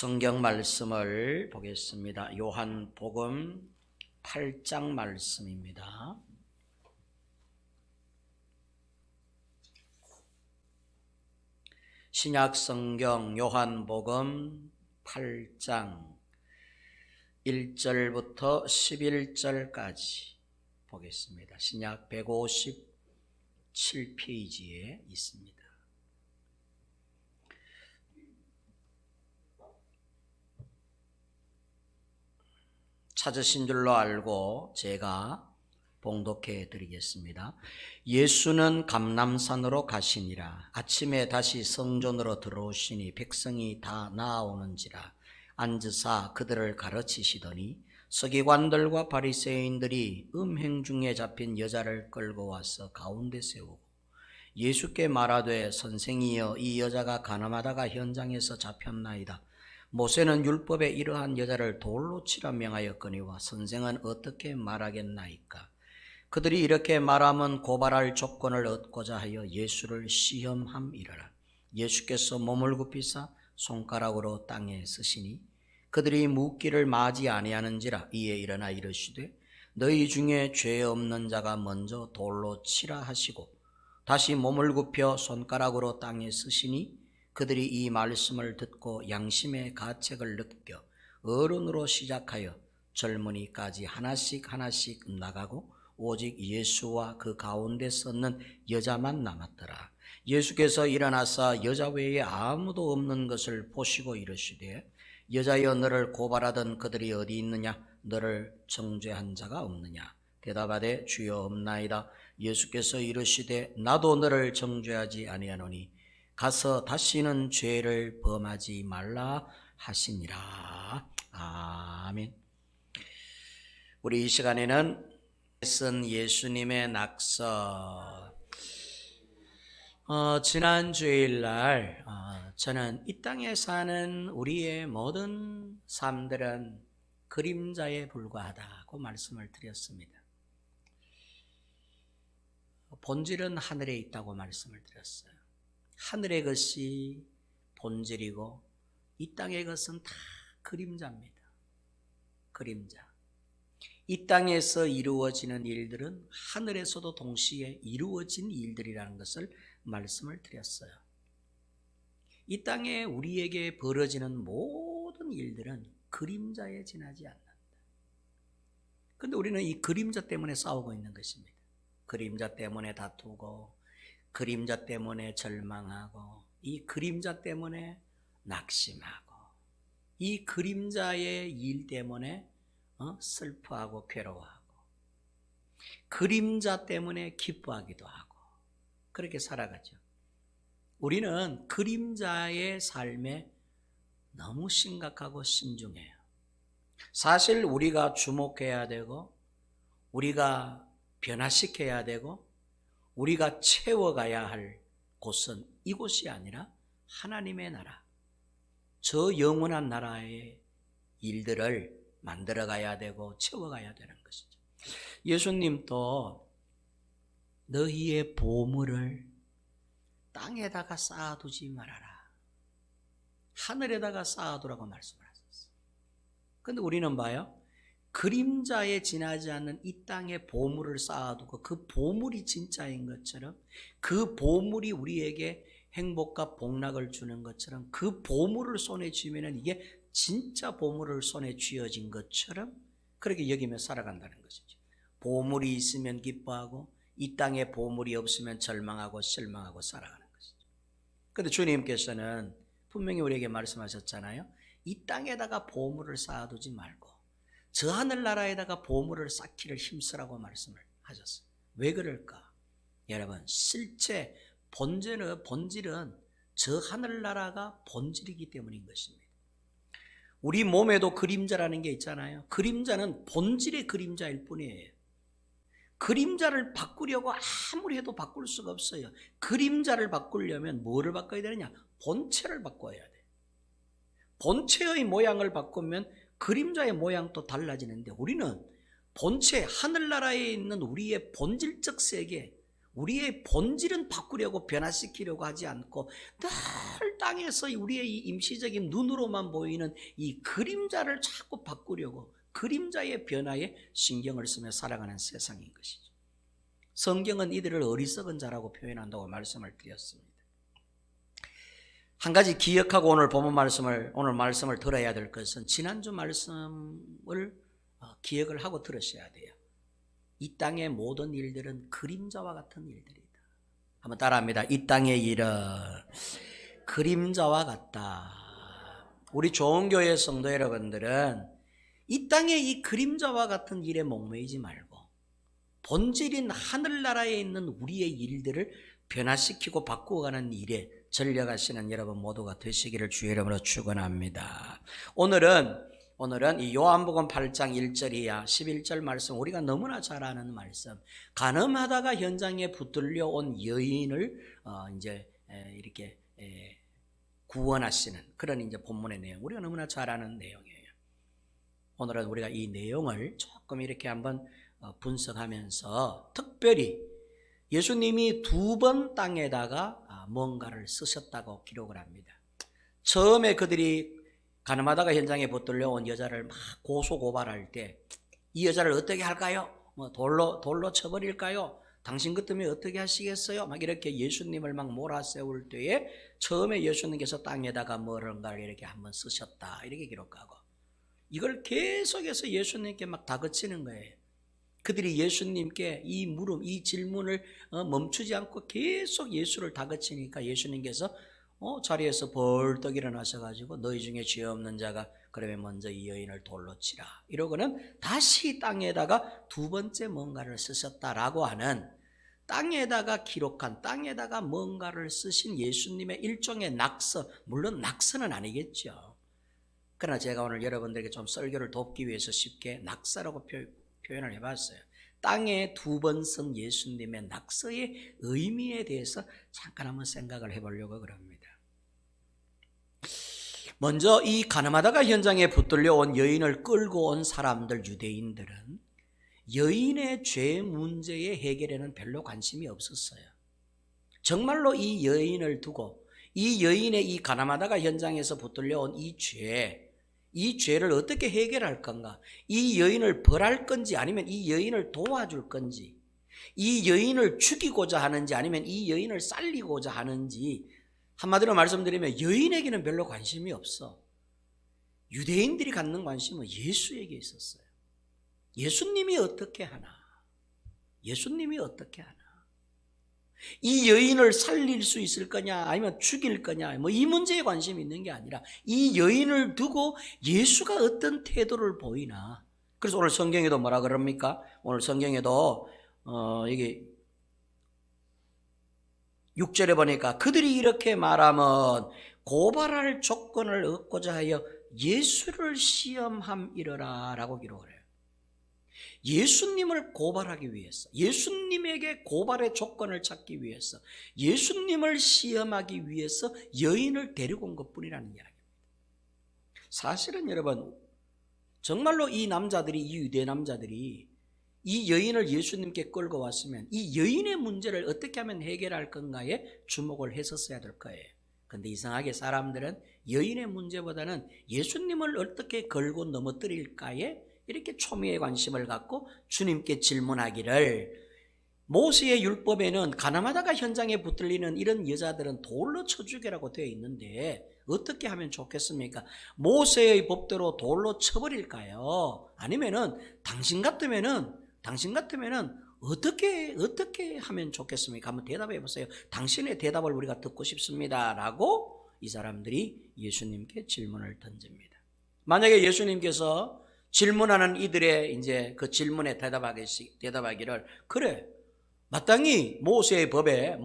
성경 말씀을 보겠습니다. 요한복음 8장 말씀입니다. 신약 성경 요한복음 8장 1절부터 11절까지 보겠습니다. 신약 157페이지에 있습니다. 찾으신 줄로 알고 제가 봉독해 드리겠습니다. 예수는 감람산으로 가시니라. 아침에 다시 성전으로 들어오시니 백성이 다 나아오는지라. 앉으사 그들을 가르치시더니 서기관들과 바리새인들이 음행 중에 잡힌 여자를 끌고 와서 가운데 세우고 예수께 말하되 선생이여, 이 여자가 가늠하다가 현장에서 잡혔나이다. 모세는 율법에 이러한 여자를 돌로 치라 명하였거니와 선생은 어떻게 말하겠나이까? 그들이 이렇게 말하면 고발할 조건을 얻고자 하여 예수를 시험함이러라. 예수께서 몸을 굽히사 손가락으로 땅에 쓰시니 그들이 묻기를 마지 아니하는지라. 이에 일어나 이르시되 너희 중에 죄 없는 자가 먼저 돌로 치라 하시고 다시 몸을 굽혀 손가락으로 땅에 쓰시니 그들이 이 말씀을 듣고 양심의 가책을 느껴 어른으로 시작하여 젊은이까지 하나씩 나가고 오직 예수와 그 가운데 섰는 여자만 남았더라. 예수께서 일어나사 여자 외에 아무도 없는 것을 보시고 이르시되 여자여, 너를 고발하던 그들이 어디 있느냐? 너를 정죄한 자가 없느냐? 대답하되 주여 없나이다. 예수께서 이르시되 나도 너를 정죄하지 아니하노니 가서 다시는 죄를 범하지 말라 하시니라. 아멘. 우리 이 시간에는 쓴 예수님의 낙서, 지난 주일날 저는 이 땅에 사는 우리의 모든 삶들은 그림자에 불과하다고 말씀을 드렸습니다. 본질은 하늘에 있다고 말씀을 드렸어요. 하늘의 것이 본질이고 이 땅의 것은 다 그림자입니다. 그림자. 이 땅에서 이루어지는 일들은 하늘에서도 동시에 이루어진 일들이라는 것을 말씀을 드렸어요. 이 땅에 우리에게 벌어지는 모든 일들은 그림자에 지나지 않는다. 그런데 우리는 이 그림자 때문에 싸우고 있는 것입니다. 그림자 때문에 다투고 그림자 때문에 절망하고 이 그림자 때문에 낙심하고 이 그림자의 일 때문에 슬퍼하고 괴로워하고 그림자 때문에 기뻐하기도 하고 그렇게 살아가죠. 우리는 그림자의 삶에 너무 심각하고 신중해요. 사실 우리가 주목해야 되고 우리가 변화시켜야 되고 우리가 채워가야 할 곳은 이곳이 아니라 하나님의 나라, 저 영원한 나라의 일들을 만들어가야 되고 채워가야 되는 것이죠. 예수님도 너희의 보물을 땅에다가 쌓아두지 말아라, 하늘에다가 쌓아두라고 말씀을 하셨어요. 그런데 우리는 봐요, 그림자에 지나지 않는 이 땅에 보물을 쌓아두고 그 보물이 진짜인 것처럼, 그 보물이 우리에게 행복과 복락을 주는 것처럼, 그 보물을 손에 쥐면 이게 진짜 보물을 손에 쥐어진 것처럼 그렇게 여기며 살아간다는 것이죠. 보물이 있으면 기뻐하고 이 땅에 보물이 없으면 절망하고 실망하고 살아가는 것이죠. 그런데 주님께서는 분명히 우리에게 말씀하셨잖아요. 이 땅에다가 보물을 쌓아두지 말고 저 하늘나라에다가 보물을 쌓기를 힘쓰라고 말씀을 하셨어요. 왜 그럴까? 여러분, 실제 본질은 저 하늘나라가 본질이기 때문인 것입니다. 우리 몸에도 그림자라는 게 있잖아요. 그림자는 본질의 그림자일 뿐이에요. 그림자를 바꾸려고 아무리 해도 바꿀 수가 없어요. 그림자를 바꾸려면 뭐를 바꿔야 되느냐? 본체를 바꿔야 돼. 본체의 모양을 바꾸면 그림자의 모양도 달라지는데 우리는 본체, 하늘나라에 있는 우리의 본질적 세계, 우리의 본질은 바꾸려고 변화시키려고 하지 않고 늘 땅에서 우리의 이 임시적인 눈으로만 보이는 이 그림자를 자꾸 바꾸려고 그림자의 변화에 신경을 쓰며 살아가는 세상인 것이죠. 성경은 이들을 어리석은 자라고 표현한다고 말씀을 드렸습니다. 한 가지 기억하고 오늘 말씀을 들어야 될 것은 지난주 말씀을 기억을 하고 들으셔야 돼요. 이 땅의 모든 일들은 그림자와 같은 일들이다. 한번 따라합니다. 이 땅의 일은 그림자와 같다. 우리 좋은 교회 성도 여러분들은 이 땅의 이 그림자와 같은 일에 목매이지 말고 본질인 하늘나라에 있는 우리의 일들을 변화시키고 바꾸어가는 일에 전력하시는 여러분 모두가 되시기를 주의 이름으로 축원합니다. 오늘은 이 요한복음 8장 1절 이하 11절 말씀, 우리가 너무나 잘 아는 말씀, 간음하다가 현장에 붙들려 온 여인을 이제 이렇게 구원하시는 그런 이제 본문의 내용, 우리가 너무나 잘 아는 내용이에요. 오늘은 우리가 이 내용을 조금 이렇게 한번 분석하면서 특별히 예수님이 2번 땅에다가 뭔가를 쓰셨다고 기록을 합니다. 처음에 그들이 가늠하다가 현장에 붙들려 온 여자를 막 고소고발할 때 이 여자를 어떻게 할까요? 돌로 쳐버릴까요? 당신 같으면 어떻게 하시겠어요? 막 이렇게 예수님을 막 몰아세울 때에 처음에 예수님께서 땅에다가 뭔가를 이렇게 한번 쓰셨다 이렇게 기록하고, 이걸 계속해서 예수님께 막 다그치는 거예요. 그들이 예수님께 이 질문을 멈추지 않고 계속 예수를 다그치니까 예수님께서 자리에서 벌떡 일어나셔가지고 너희 중에 죄 없는 자가 그러면 먼저 이 여인을 돌로 치라 이러고는 다시 땅에다가 2번째 뭔가를 쓰셨다라고 하는, 땅에다가 기록한, 땅에다가 뭔가를 쓰신 예수님의 일종의 낙서, 물론 낙서는 아니겠죠. 그러나 제가 오늘 여러분들에게 좀 설교를 돕기 위해서 쉽게 낙서라고 표현을 해봤어요. 땅에 2번 쓴 예수님의 낙서의 의미에 대해서 잠깐 한번 생각을 해보려고 그럽니다. 먼저 이 가늠하다가 현장에 붙들려 온 여인을 끌고 온 사람들, 유대인들은 여인의 죄 문제의 해결에는 별로 관심이 없었어요. 정말로 이 여인을 두고 이 여인의 이 가늠하다가 현장에서 붙들려 온 이 죄를 어떻게 해결할 건가, 이 여인을 벌할 건지 아니면 이 여인을 도와줄 건지, 이 여인을 죽이고자 하는지 아니면 이 여인을 살리고자 하는지, 한마디로 말씀드리면 여인에게는 별로 관심이 없어. 유대인들이 갖는 관심은 예수에게 있었어요. 예수님이 어떻게 하나, 예수님이 어떻게 하나, 이 여인을 살릴 수 있을 거냐 아니면 죽일 거냐, 이 문제에 관심이 있는 게 아니라 이 여인을 두고 예수가 어떤 태도를 보이나. 그래서 오늘 성경에도 뭐라 그럽니까? 오늘 성경에도 여기 6절에 보니까 그들이 이렇게 말하면 고발할 조건을 얻고자 하여 예수를 시험함이러라 라고 기록을 해요. 예수님을 고발하기 위해서, 예수님에게 고발의 조건을 찾기 위해서, 예수님을 시험하기 위해서 여인을 데리고 온 것뿐이라는 이야기입니다. 사실은 여러분, 정말로 이 유대 남자들이 이 여인을 예수님께 끌고 왔으면 이 여인의 문제를 어떻게 하면 해결할 건가에 주목을 했었어야 될 거예요. 그런데 이상하게 사람들은 여인의 문제보다는 예수님을 어떻게 걸고 넘어뜨릴까에 이렇게 초미의 관심을 갖고 주님께 질문하기를, 모세의 율법에는 가늠하다가 현장에 붙들리는 이런 여자들은 돌로 쳐 죽이라고 되어 있는데 어떻게 하면 좋겠습니까? 모세의 법대로 돌로 쳐버릴까요? 아니면은 당신 같으면은 어떻게 하면 좋겠습니까? 한번 대답해 보세요. 당신의 대답을 우리가 듣고 싶습니다 라고 이 사람들이 예수님께 질문을 던집니다. 만약에 예수님께서 질문하는 이들의 이제 그 질문에 대답하기를, 그래, 마땅히 모세의 법에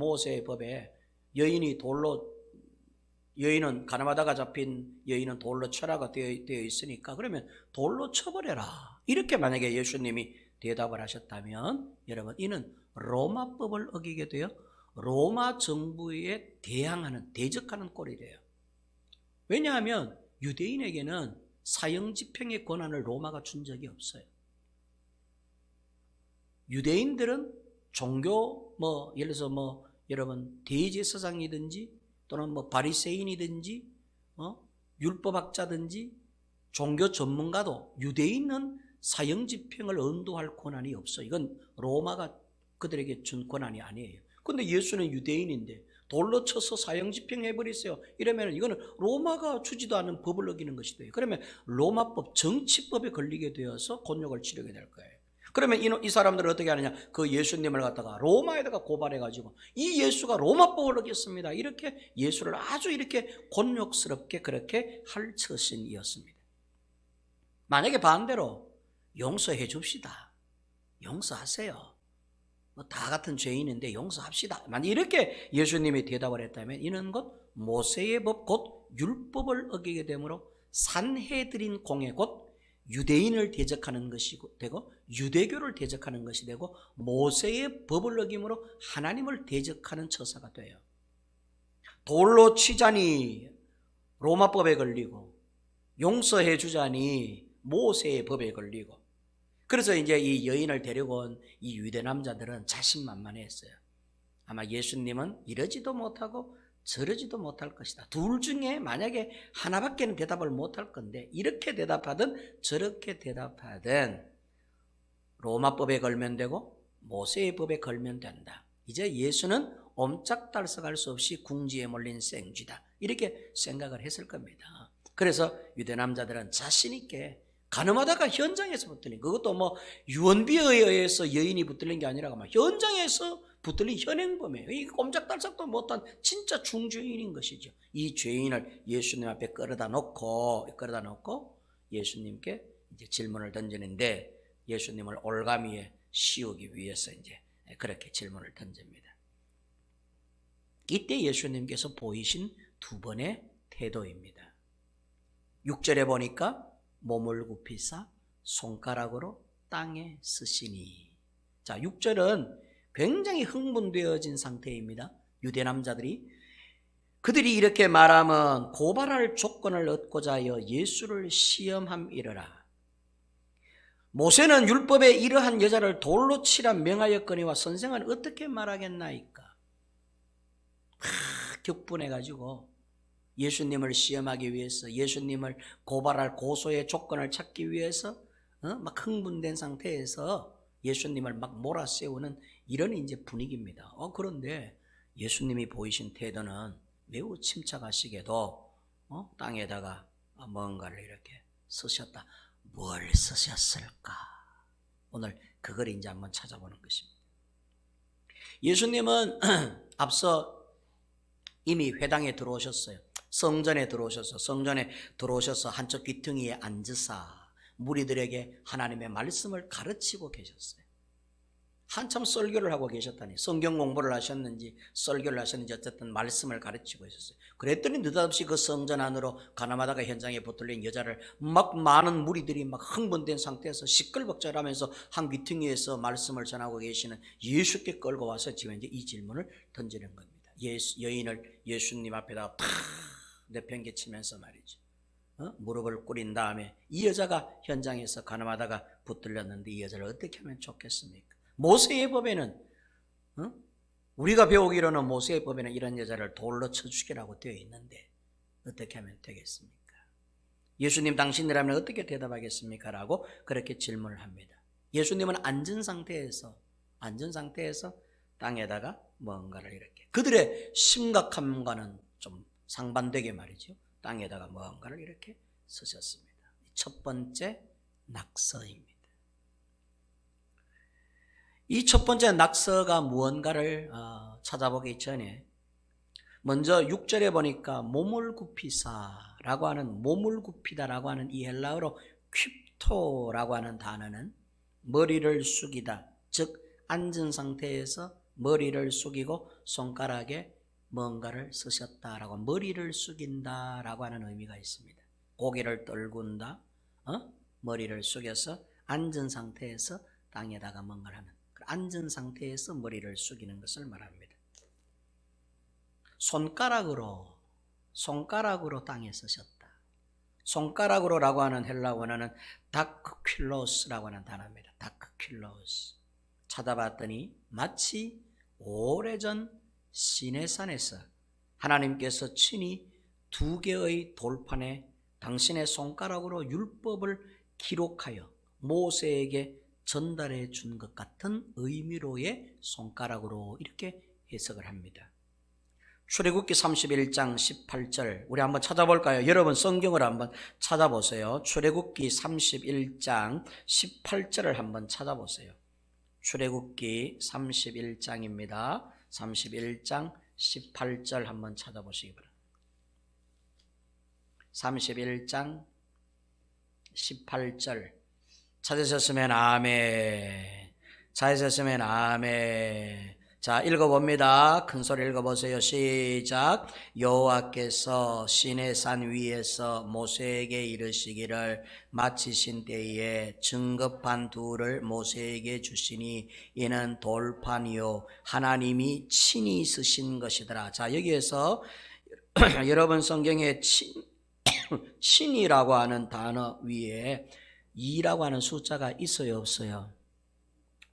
여인은 가늠하다가 잡힌 여인은 돌로 쳐라가 되어 있으니까 그러면 돌로 쳐버려라, 이렇게 만약에 예수님이 대답을 하셨다면 여러분, 이는 로마법을 어기게 되어 로마 정부에 대적하는 꼴이 돼요. 왜냐하면 유대인에게는 사형 집행의 권한을 로마가 준 적이 없어요. 유대인들은 종교 예를 들어서 여러분 대제사장이든지 또는 바리새인이든지 율법학자든지 종교 전문가도 유대인은 사형집행을 언도할 권한이 없어. 이건 로마가 그들에게 준 권한이 아니에요. 근데 예수는 유대인인데 돌로 쳐서 사형집행해버렸어요. 이러면 이거는 로마가 주지도 않은 법을 어기는 것이 돼요. 그러면 로마법, 정치법에 걸리게 되어서 곤욕을 치르게 될 거예요. 그러면 이 사람들은 어떻게 하느냐? 그 예수님을 갖다가 로마에다가 고발해가지고 이 예수가 로마법을 어겼습니다. 이렇게 예수를 아주 이렇게 곤욕스럽게 그렇게 할 처신이었습니다. 만약에 반대로 용서해 줍시다. 용서하세요. 다 같은 죄인인데 용서합시다. 만약 이렇게 예수님이 대답을 했다면 이는 곧 모세의 법 곧 율법을 어기게 되므로 산헤드린 공회 곧 유대인을 대적하는 것이 되고 유대교를 대적하는 것이 되고 모세의 법을 어김으로 하나님을 대적하는 처사가 돼요. 돌로 치자니 로마법에 걸리고 용서해 주자니 모세의 법에 걸리고 그래서 이제 이 여인을 데리고 온 이 유대 남자들은 자신만만했어요. 아마 예수님은 이러지도 못하고 저러지도 못할 것이다. 둘 중에 만약에 하나밖에는 대답을 못할 건데 이렇게 대답하든 저렇게 대답하든 로마법에 걸면 되고 모세의 법에 걸면 된다. 이제 예수는 옴짝달싹할 수 없이 궁지에 몰린 생쥐다. 이렇게 생각을 했을 겁니다. 그래서 유대 남자들은 자신 있게 가늠하다가 현장에서 붙들린, 그것도 유언비에 의해서 여인이 붙들린 게 아니라 현장에서 붙들린 현행범이에요. 이 꼼짝달싹도 못한 진짜 중죄인인 것이죠. 이 죄인을 예수님 앞에 끌어다 놓고 예수님께 이제 질문을 던지는데 예수님을 올가미에 씌우기 위해서 이제 그렇게 질문을 던집니다. 이때 예수님께서 보이신 두 번의 태도입니다. 6절에 보니까 몸을 굽히사 손가락으로 땅에 쓰시니. 자, 6절은 굉장히 흥분되어진 상태입니다. 유대 남자들이 그들이 이렇게 말하면 고발할 조건을 얻고자 하여 예수를 시험함이러라. 모세는 율법에 이러한 여자를 돌로 치라 명하였거니와 선생은 어떻게 말하겠나이까. 격분해가지고 예수님을 시험하기 위해서, 예수님을 고발할 고소의 조건을 찾기 위해서 막 흥분된 상태에서 예수님을 막 몰아세우는 이런 이제 분위기입니다. 그런데 예수님이 보이신 태도는 매우 침착하시게도 땅에다가 뭔가를 이렇게 쓰셨다. 뭘 쓰셨을까? 오늘 그걸 이제 한번 찾아보는 것입니다. 예수님은 앞서 이미 회당에 들어오셨어요. 성전에 들어오셔서 한쪽 귀퉁이에 앉으사 무리들에게 하나님의 말씀을 가르치고 계셨어요. 한참 설교를 하고 계셨다니, 성경 공부를 하셨는지 설교를 하셨는지 어쨌든 말씀을 가르치고 있었어요. 그랬더니 느닷없이 그 성전 안으로 가늠하다가 현장에 붙들린 여자를 막 많은 무리들이 막 흥분된 상태에서 시끌벅적하면서 한 귀퉁이에서 말씀을 전하고 계시는 예수께 끌고 와서 지금 이제 이 질문을 던지는 겁니다. 여인을 예수님 앞에다가 팍 내팽개치면서 말이죠. 무릎을 꿇인 다음에 이 여자가 현장에서 가늠하다가 붙들렸는데 이 여자를 어떻게 하면 좋겠습니까? 모세의 법에는 우리가 배우기로는 모세의 법에는 이런 여자를 돌로 쳐 죽이라고 되어 있는데 어떻게 하면 되겠습니까? 예수님 당신이라면 어떻게 대답하겠습니까? 라고 그렇게 질문을 합니다. 예수님은 앉은 상태에서 땅에다가 뭔가를 이렇게, 그들의 심각함과는 좀 상반되게 말이죠. 땅에다가 뭔가를 이렇게 쓰셨습니다. 첫 번째 낙서입니다. 이 첫 번째 낙서가 무언가를 찾아보기 전에 먼저 6절에 보니까 몸을 굽히사라고 하는, 몸을 굽히다라고 하는 이 헬라어로 퀴프토라고 하는 단어는 머리를 숙이다, 즉 앉은 상태에서 머리를 숙이고 손가락에 뭔가를 쓰셨다라고, 머리를 숙인다라고 하는 의미가 있습니다. 고개를 떨군다, 머리를 숙여서 앉은 상태에서 땅에다가 뭔가를 하는, 앉은 상태에서 머리를 숙이는 것을 말합니다. 손가락으로 땅에 쓰셨다. 손가락으로라고 하는 헬라 원어는 다크퀼로스라고 하는 단어입니다. 다크퀼로스. 찾아봤더니 마치 오래전 시내산에서 하나님께서 친히 2개의 돌판에 당신의 손가락으로 율법을 기록하여 모세에게 전달해 준 것 같은 의미로의 손가락으로 이렇게 해석을 합니다. 출애굽기 31장 18절 우리 한번 찾아볼까요? 여러분 성경을 한번 찾아보세요. 출애굽기 31장 18절을 한번 찾아보세요. 출애굽기 31장입니다. 31장 18절 한번 찾아보시기 바랍니다. 31장 18절 찾으셨으면 아멘. 찾으셨으면 아멘. 자, 읽어봅니다. 큰 소리 읽어보세요. 시작. 여호와께서 시내산 위에서 모세에게 이르시기를 마치신 때에 증거판 둘을 모세에게 주시니 이는 돌판이요 하나님이 친히 쓰신 것이더라. 자, 여기에서 여러분 성경에 친이라고 하는 단어 위에 2라고 하는 숫자가 있어요, 없어요?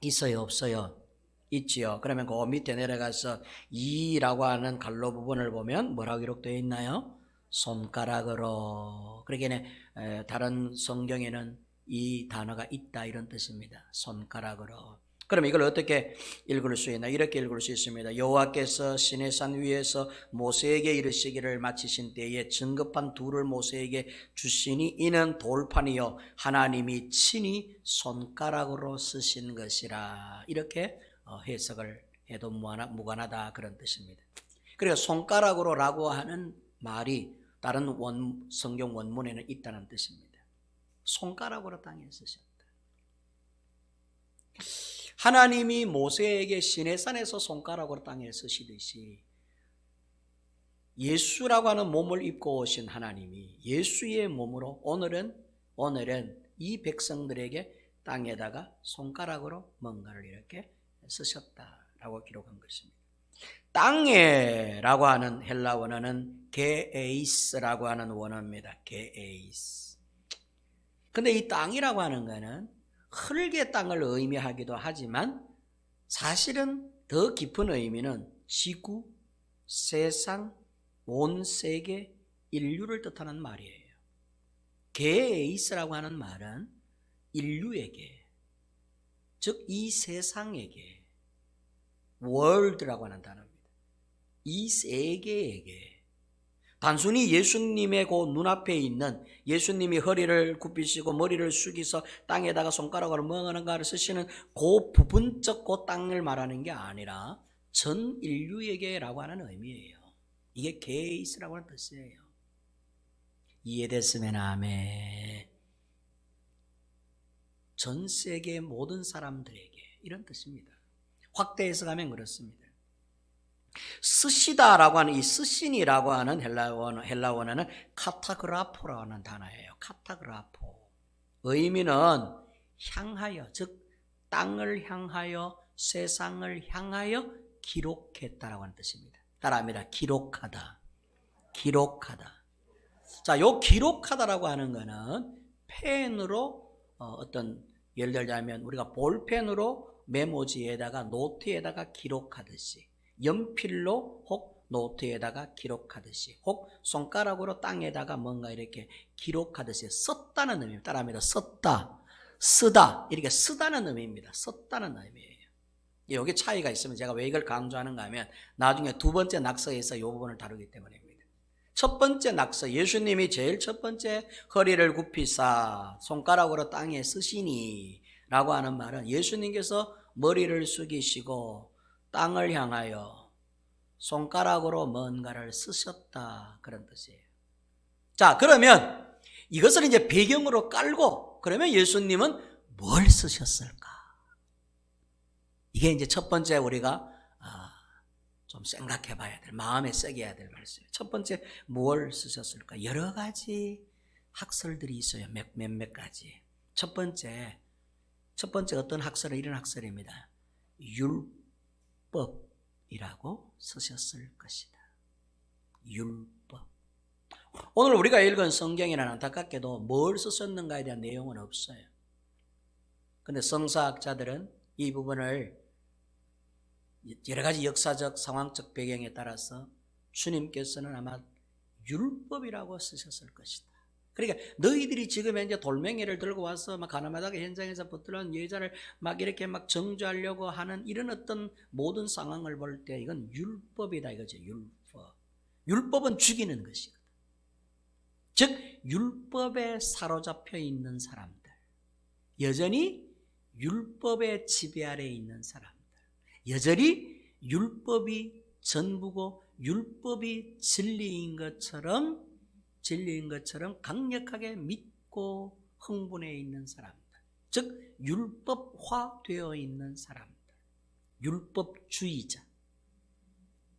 있어요, 없어요? 있지요. 그러면 그 밑에 내려가서 2라고 하는 갈로 부분을 보면 뭐라고 기록되어 있나요? 손가락으로. 그러기에 다른 성경에는 이 단어가 있다 이런 뜻입니다. 손가락으로. 그럼 이걸 어떻게 읽을 수 있나? 이렇게 읽을 수 있습니다. 여호와께서 시내산 위에서 모세에게 이르시기를 마치신 때에 증거판 둘을 모세에게 주시니 이는 돌판이요 하나님이 친히 손가락으로 쓰신 것이라. 이렇게 해석을 해도 무관하다 그런 뜻입니다. 그러니까 손가락으로 라고 하는 말이 다른 성경 원문에는 있다는 뜻입니다. 손가락으로 땅에 쓰셨다. 하나님이 모세에게 시내산에서 손가락으로 땅에 쓰시듯이 예수라고 하는 몸을 입고 오신 하나님이 예수의 몸으로 오늘은 이 백성들에게 땅에다가 손가락으로 뭔가를 이렇게 쓰셨다라고 기록한 것입니다. 땅에라고 하는 헬라 원어는 게에이스라고 하는 원어입니다. 게에이스. 근데 이 땅이라고 하는 거는 흙의 땅을 의미하기도 하지만 사실은 더 깊은 의미는 지구, 세상, 온 세계, 인류를 뜻하는 말이에요. 게에이스라고 하는 말은 인류에게, 즉 이 세상에게, 월드라고 하는 단어입니다. 이 세계에게 단순히 예수님의 그 눈앞에 있는 예수님이 허리를 굽히시고 머리를 숙이서 땅에다가 손가락으로 멍하는가를 쓰시는 그 부분적 그 땅을 말하는 게 아니라 전 인류에게라고 하는 의미예요. 이게 게이스라고 하는 뜻이에요. 이해됐으면 아멘. 전 세계 모든 사람들에게 이런 뜻입니다. 확대해서 가면 그렇습니다. 쓰시다라고 하는 이 쓰신이라고 하는 헬라 원어는 카타그라포라고 하는 단어예요. 카타그라포. 의미는 향하여, 즉 땅을 향하여 세상을 향하여 기록했다라고 하는 뜻입니다. 따라합니다. 기록하다. 기록하다. 자, 요 기록하다라고 하는 거는 펜으로 예를 들자면 우리가 볼펜으로 메모지에다가 노트에다가 기록하듯이 연필로 혹 노트에다가 기록하듯이 혹 손가락으로 땅에다가 뭔가 이렇게 기록하듯이 썼다는 의미입니다. 따라합니다. 썼다, 쓰다 이렇게 쓰다는 의미입니다. 썼다는 의미예요. 여기 차이가 있으면 제가 왜 이걸 강조하는가 하면 나중에 두 번째 낙서에서 이 부분을 다루기 때문입니다. 첫 번째 낙서, 예수님이 제일 첫 번째 허리를 굽히사 손가락으로 땅에 쓰시니 라고 하는 말은 예수님께서 머리를 숙이시고 땅을 향하여 손가락으로 뭔가를 쓰셨다 그런 뜻이에요. 자, 그러면 이것을 이제 배경으로 깔고 그러면 예수님은 뭘 쓰셨을까? 이게 이제 첫 번째 우리가 좀 생각해 봐야 될, 마음에 새겨야 될 말씀이에요. 첫 번째 뭘 쓰셨을까? 여러 가지 학설들이 있어요. 몇몇 가지. 첫 번째 어떤 학설은 이런 학설입니다. 율법이라고 쓰셨을 것이다. 율법. 오늘 우리가 읽은 성경에는 안타깝게도 뭘 쓰셨는가에 대한 내용은 없어요. 근데 성사학자들은 이 부분을 여러 가지 역사적 상황적 배경에 따라서 주님께서는 아마 율법이라고 쓰셨을 것이다. 그러니까 너희들이 지금 이제 돌멩이를 들고 와서 막 가나마다가 현장에서 붙들어온 여자를 막 이렇게 막 정죄하려고 하는 이런 어떤 모든 상황을 볼 때 이건 율법이다 이거죠. 율법. 율법은 죽이는 것이거든. 즉 율법에 사로잡혀 있는 사람들, 여전히 율법의 지배 아래에 있는 사람들, 여전히 율법이 전부고 율법이 진리인 것처럼 강력하게 믿고 흥분해 있는 사람들, 즉 율법화되어 있는 사람들, 율법주의자,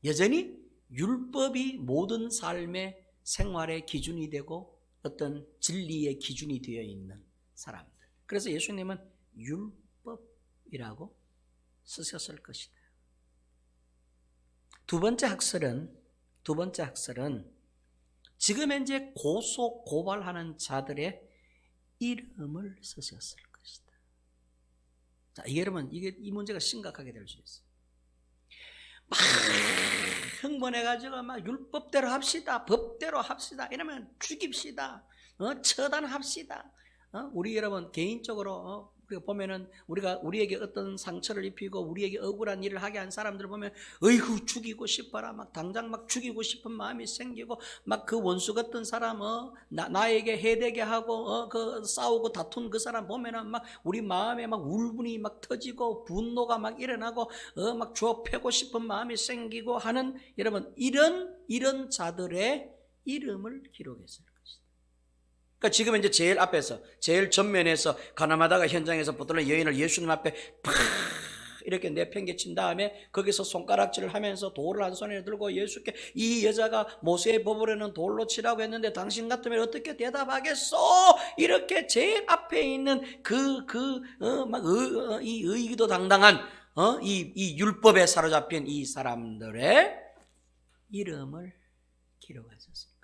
여전히 율법이 모든 삶의 생활의 기준이 되고 어떤 진리의 기준이 되어 있는 사람들. 그래서 예수님은 율법이라고 쓰셨을 것이다. 두 번째 학설은 지금 현재 고소 고발하는 자들의 이름을 쓰셨을 것이다. 자, 여러분, 이 문제가 심각하게 될 수 있어요. 막 흥분해가지고 막 율법대로 합시다, 법대로 합시다, 이러면 죽입시다, 처단합시다. 우리 여러분 개인적으로 우리가 보면은 우리에게 어떤 상처를 입히고 우리에게 억울한 일을 하게 한 사람들을 보면 어이구 죽이고 싶어라, 막 당장 막 죽이고 싶은 마음이 생기고 막 그 원수 같은 사람 나에게 해대게 하고 그 싸우고 다툰 그 사람 보면은 막 우리 마음에 막 울분이 막 터지고 분노가 막 일어나고 막 주워 패고 싶은 마음이 생기고 하는 여러분 이런 자들의 이름을 기록했어요. 그러니까 지금 이제 제일 앞에서, 제일 전면에서 가나마다가 현장에서 붙들린 여인을 예수님 앞에 팍 이렇게 내팽개친 다음에 거기서 손가락질을 하면서 돌을 한 손에 들고 예수께 이 여자가 모세의 법으로는 돌로 치라고 했는데 당신 같으면 어떻게 대답하겠소? 이렇게 제일 앞에 있는 이 의기도 당당한 이 율법에 사로잡힌 이 사람들의 이름을 기록하셨습니다.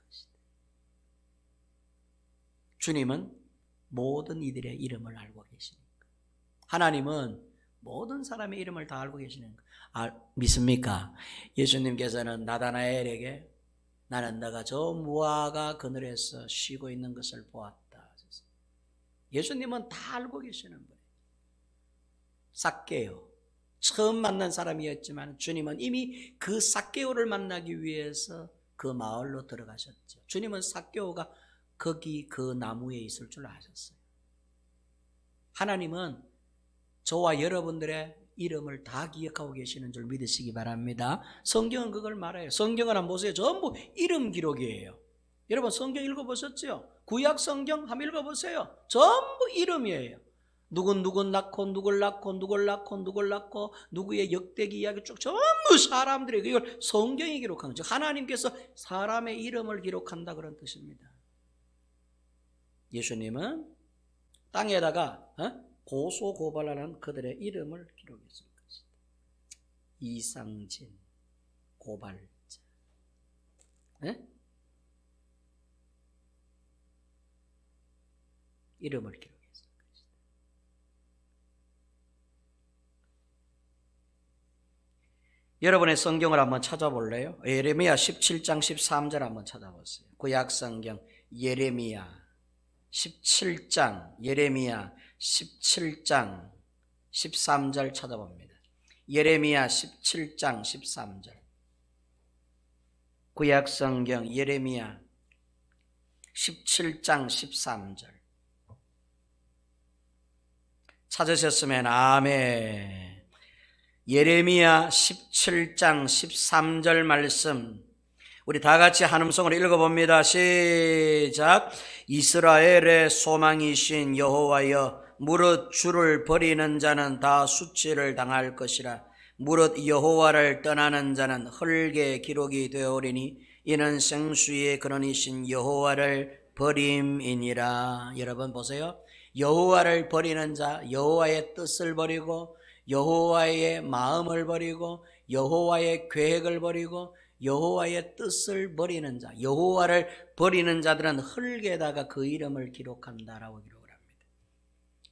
주님은 모든 이들의 이름을 알고 계시니까. 하나님은 모든 사람의 이름을 다 알고 계시는 거 믿습니까? 예수님께서는 나다나엘에게 나는 너가 저 무화과 그늘에서 쉬고 있는 것을 보았다. 예수님은 다 알고 계시는 거예요. 삭개오 처음 만난 사람이었지만 주님은 이미 그 삭개오를 만나기 위해서 그 마을로 들어가셨죠. 주님은 삭개오가 거기 그 나무에 있을 줄 아셨어요. 하나님은 저와 여러분들의 이름을 다 기억하고 계시는 줄 믿으시기 바랍니다. 성경은 그걸 말해요. 성경을 한번 보세요. 전부 이름 기록이에요. 여러분 성경 읽어보셨죠? 구약 성경 한번 읽어보세요. 전부 이름이에요. 누군 낳고 누굴 낳고 누구의 역대기 이야기 쭉 전부 사람들이 이걸 성경이 기록한 거죠. 하나님께서 사람의 이름을 기록한다 그런 뜻입니다. 예수님은 땅에다가 고소 고발하는 그들의 이름을 기록했을 것이다. 이상진 고발자, 이름을 기록했을 것이다. 여러분의 성경을 한번 찾아볼래요? 예레미야 17장 13절 한번 찾아보세요. 구약 성경 예레미야 17장, 예레미야 17장 13절 찾아봅니다. 예레미야 17장 13절. 구약 성경 예레미야 17장 13절. 찾으셨으면 아멘. 예레미야 17장 13절 말씀 우리 다 같이 한음성으로 읽어봅니다. 시작. 이스라엘의 소망이신 여호와여, 무릇 주를 버리는 자는 다 수치를 당할 것이라. 무릇 여호와를 떠나는 자는 흙에 기록이 되어오리니 이는 생수의 근원이신 여호와를 버림이니라. 여러분 보세요. 여호와를 버리는 자, 여호와의 뜻을 버리고 여호와의 마음을 버리고 여호와의 계획을 버리고 여호와의 뜻을 버리는 자, 여호와를 버리는 자들은 흙에다가 그 이름을 기록한다라고 기록을 합니다.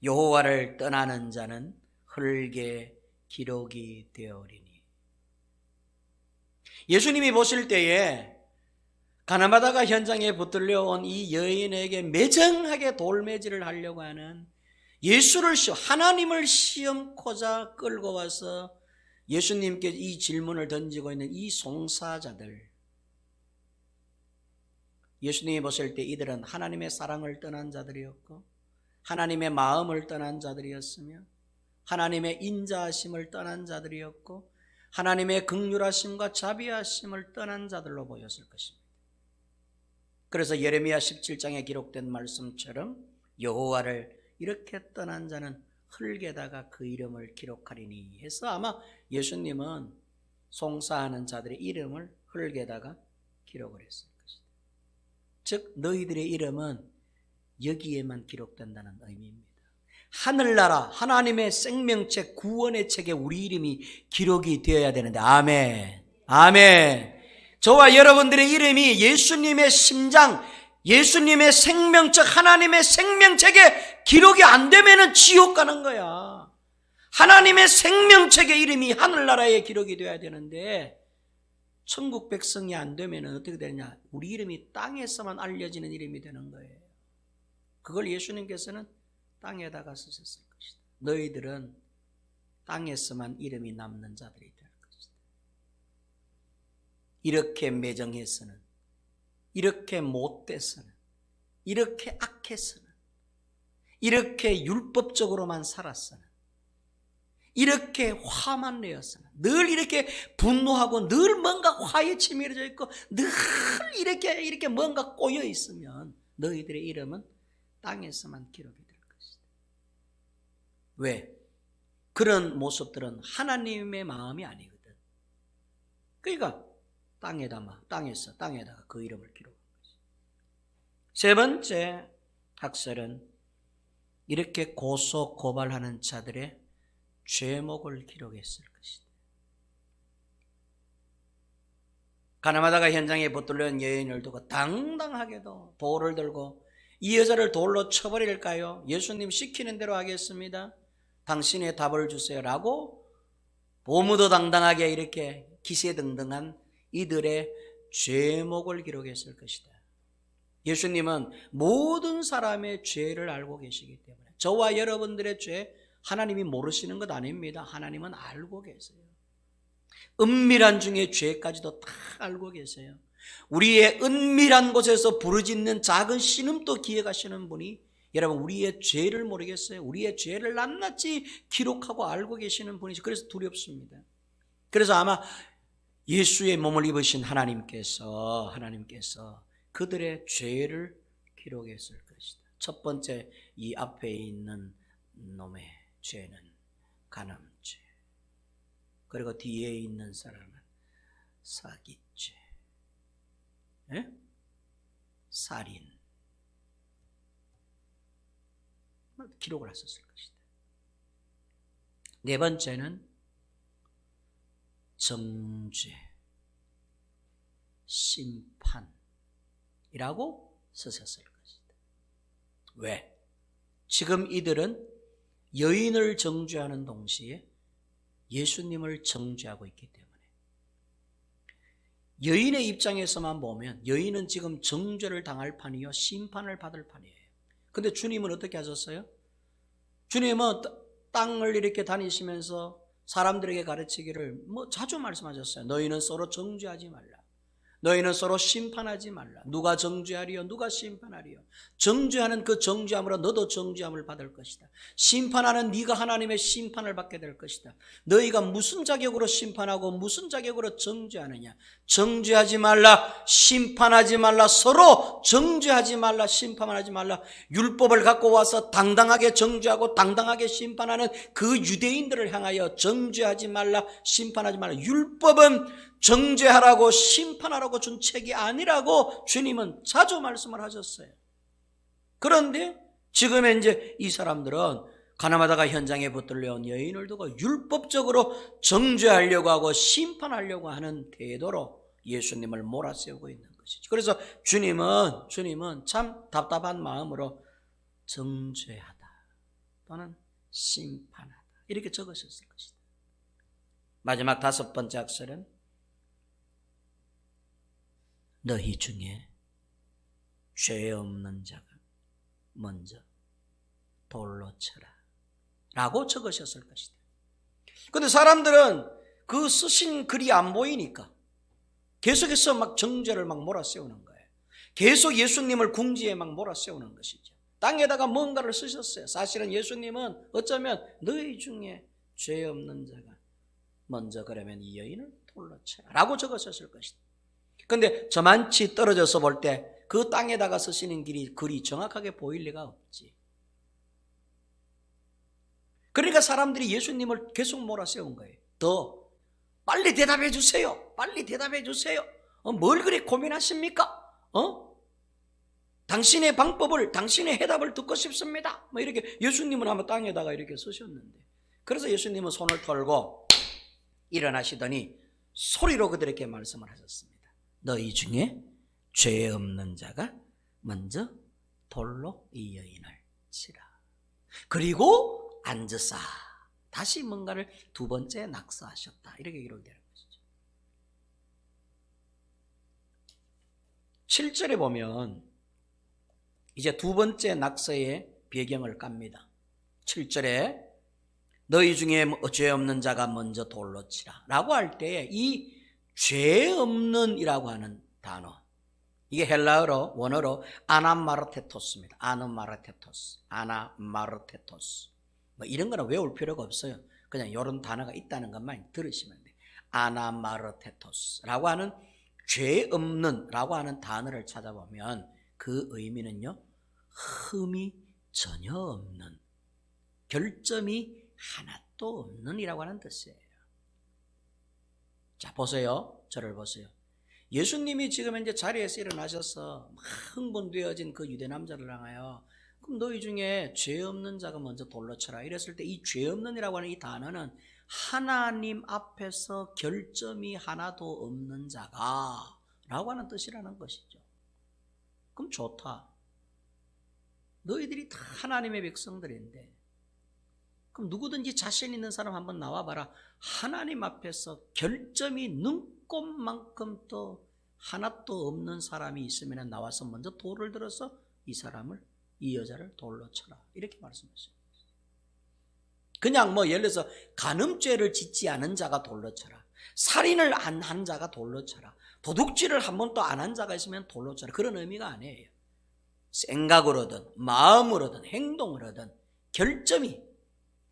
여호와를 떠나는 자는 흙에 기록이 되어리니. 예수님이 보실 때에 가나마다가 현장에 붙들려온 이 여인에게 매정하게 돌매질을 하려고 하는 하나님을 시험코자 끌고 와서 예수님께 이 질문을 던지고 있는 이 송사자들, 예수님이 보실 때 이들은 하나님의 사랑을 떠난 자들이었고 하나님의 마음을 떠난 자들이었으며 하나님의 인자하심을 떠난 자들이었고 하나님의 긍휼하심과 자비하심을 떠난 자들로 보였을 것입니다. 그래서 예레미야 17장에 기록된 말씀처럼 여호와를 이렇게 떠난 자는 흙에다가 그 이름을 기록하리니 해서 아마 예수님은 송사하는 자들의 이름을 흙에다가 기록을 했을 것이다. 즉 너희들의 이름은 여기에만 기록된다는 의미입니다. 하늘나라 하나님의 생명책 구원의 책에 우리 이름이 기록이 되어야 되는데, 아멘, 아멘. 저와 여러분들의 이름이 예수님의 심장, 예수님의 생명책, 하나님의 생명책에 기록이 안 되면 지옥 가는 거야. 하나님의 생명책의 이름이 하늘나라에 기록이 되어야 되는데 천국 백성이 안 되면 어떻게 되냐? 우리 이름이 땅에서만 알려지는 이름이 되는 거예요. 그걸 예수님께서는 땅에다가 쓰셨을 것이다. 너희들은 땅에서만 이름이 남는 자들이 될 것이다. 이렇게 매정해서는, 이렇게 못돼서는, 이렇게 악해서는, 이렇게 율법적으로만 살았서는, 이렇게 화만 내었서는, 늘 이렇게 분노하고 늘 뭔가 화에 치밀어져 있고 늘 이렇게 뭔가 꼬여 있으면 너희들의 이름은 땅에서만 기록이 될 것이다. 왜? 그런 모습들은 하나님의 마음이 아니거든. 그러니까 땅에다가 그 이름을 기록한 것이다. 세 번째 학설은 이렇게 고소 고발하는 자들의 죄목을 기록했을 것이다. 가나마다가 현장에 붙들려온 여인을 두고 당당하게도 돌을 들고 이 여자를 돌로 쳐버릴까요? 예수님 시키는 대로 하겠습니다. 당신의 답을 주세요 라고 보무도당당하게 이렇게 기세등등한 이들의 죄목을 기록했을 것이다. 예수님은 모든 사람의 죄를 알고 계시기 때문에 저와 여러분들의 죄 하나님이 모르시는 것 아닙니다. 하나님은 알고 계세요. 은밀한 중에 죄까지도 다 알고 계세요. 우리의 은밀한 곳에서 부르짖는 작은 신음도 기억하시는 분이 여러분 우리의 죄를 모르겠어요? 우리의 죄를 낱낱이 기록하고 알고 계시는 분이죠. 그래서 두렵습니다. 그래서 아마 예수의 몸을 입으신 하나님께서 그들의 죄를 기록했을 것이다. 첫 번째 이 앞에 있는 놈의 죄는 간음죄, 그리고 뒤에 있는 사람은 사기죄, 살인, 기록을 했었을 것이다. 네 번째는 정죄, 심판이라고 쓰셨을 것이다. 왜? 지금 이들은 여인을 정죄하는 동시에 예수님을 정죄하고 있기 때문에 여인의 입장에서만 보면 여인은 지금 정죄를 당할 판이요 심판을 받을 판이에요. 근데 주님은 어떻게 하셨어요? 주님은 땅을 이렇게 다니시면서 사람들에게 가르치기를 자주 말씀하셨어요. 너희는 서로 정죄하지 말라. 너희는 서로 심판하지 말라. 누가 정죄하리요? 누가 심판하리요? 정죄하는 그 정죄함으로 너도 정죄함을 받을 것이다. 심판하는 네가 하나님의 심판을 받게 될 것이다. 너희가 무슨 자격으로 심판하고 무슨 자격으로 정죄하느냐? 정죄하지 말라, 심판하지 말라, 서로 정죄하지 말라, 심판하지 말라. 율법을 갖고 와서 당당하게 정죄하고 당당하게 심판하는 그 유대인들을 향하여 정죄하지 말라, 심판하지 말라. 율법은 정죄하라고 심판하라고 준 책이 아니라고 주님은 자주 말씀을 하셨어요. 그런데 지금 이제 이 사람들은 가나마다가 현장에 붙들려온 여인을 두고 율법적으로 정죄하려고 하고 심판하려고 하는 태도로 예수님을 몰아세우고 있는 것이죠. 그래서 주님은 참 답답한 마음으로 정죄하다 또는 심판하다 이렇게 적으셨을 것이다. 마지막 5번째 악설은 너희 중에 죄 없는 자가 먼저 돌로 쳐라 라고 적으셨을 것이다. 그런데 사람들은 그 쓰신 글이 안 보이니까 계속해서 막 정죄를 막 몰아세우는 거예요. 계속 예수님을 궁지에 막 몰아세우는 것이죠. 땅에다가 뭔가를 쓰셨어요. 사실은 예수님은 어쩌면 너희 중에 죄 없는 자가 먼저 그러면 이 여인을 돌로 쳐라 라고 적으셨을 것이다. 그런데 저만치 떨어져서 볼 때 그 땅에다가 쓰시는 글이 정확하게 보일 리가 없지. 그러니까 사람들이 예수님을 계속 몰아세운 거예요. 더 빨리 대답해 주세요. 빨리 대답해 주세요. 뭘 그리 고민하십니까? 당신의 방법을, 당신의 해답을 듣고 싶습니다. 뭐 이렇게 예수님은 아마 땅에다가 이렇게 쓰셨는데, 그래서 예수님은 손을 털고 일어나시더니 소리로 그들에게 말씀을 하셨습니다. 너희 중에 죄 없는 자가 먼저 돌로 이 여인을 치라. 그리고 앉으사 다시 뭔가를 2번째 낙서하셨다. 이렇게 기록되는 것이죠. 7절에 보면 이제 2번째 낙서의 배경을 깝니다. 7절에 너희 중에 죄 없는 자가 먼저 돌로 치라 라고 할 때에 이 죄 없는 이라고 하는 단어, 이게 헬라어로 원어로 아나마르테토스입니다. 아나마르테토스. 뭐 이런 거는 외울 필요가 없어요. 그냥 이런 단어가 있다는 것만 들으시면 돼요. 아나마르테토스라고 하는 죄 없는 라고 하는 단어를 찾아보면 그 의미는요, 흠이 전혀 없는, 결점이 하나도 없는 이라고 하는 뜻이에요. 자, 보세요. 저를 보세요. 예수님이 지금 이제 자리에서 일어나셔서 막 흥분되어진 그 유대 남자를 향하여 그럼 너희 중에 죄 없는 자가 먼저 돌로 쳐라 이랬을 때 이 죄 없는이라고 하는 이 단어는 하나님 앞에서 결점이 하나도 없는 자가 라고 하는 뜻이라는 것이죠. 그럼 좋다. 너희들이 다 하나님의 백성들인데 그럼 누구든지 자신 있는 사람 한번 나와봐라. 하나님 앞에서 결점이 눈곱만큼도 하나도 없는 사람이 있으면 나와서 먼저 돌을 들어서 이 여자를 돌로 쳐라 이렇게 말씀하셨어요. 그냥 뭐 예를 들어서 간음죄를 짓지 않은 자가 돌로 쳐라, 살인을 안 한 자가 돌로 쳐라, 도둑질을 한 번도 안 한 자가 있으면 돌로 쳐라, 그런 의미가 아니에요. 생각으로든 마음으로든 행동으로든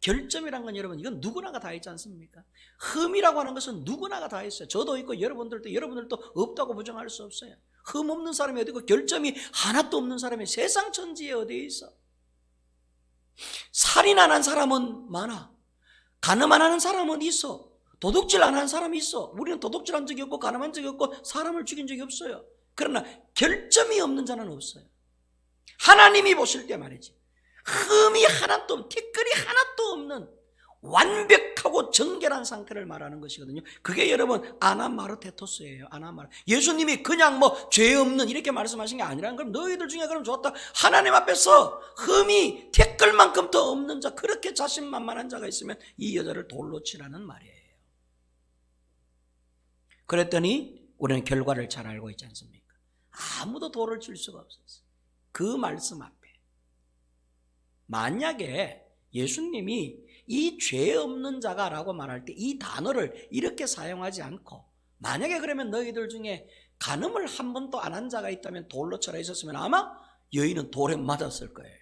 결점이란 건 여러분 이건 누구나가 다 있지 않습니까? 흠이라고 하는 것은 누구나가 다 있어요. 저도 있고 여러분들도 없다고 부정할 수 없어요. 흠 없는 사람이 어디 있고 결점이 하나도 없는 사람이 세상 천지에 어디에 있어? 살인 안 한 사람은 많아. 간음 안 하는 사람은 있어. 도둑질 안 하는 사람이 있어. 우리는 도둑질한 적이 없고 간음한 적이 없고 사람을 죽인 적이 없어요. 그러나 결점이 없는 자는 없어요. 하나님이 보실 때 말이지. 흠이 하나도 없는, 티끌이 하나도 없는 완벽하고 정결한 상태를 말하는 것이거든요. 그게 여러분 아나마르테토스예요. 예수님이 그냥 뭐 죄 없는 이렇게 말씀하신 게 아니라는 건 너희들 중에 그럼 좋다. 하나님 앞에서 흠이 티끌만큼도 없는 자, 그렇게 자신만만한 자가 있으면 이 여자를 돌로 치라는 말이에요. 그랬더니 우리는 결과를 잘 알고 있지 않습니까? 아무도 돌을 칠 수가 없었어요. 그 말씀 앞에. 만약에 예수님이 이 죄 없는 자가 라고 말할 때 이 단어를 이렇게 사용하지 않고 만약에 그러면 너희들 중에 간음을 한 번도 안 한 자가 있다면 돌로 쳐라 있었으면 아마 여인은 돌에 맞았을 거예요.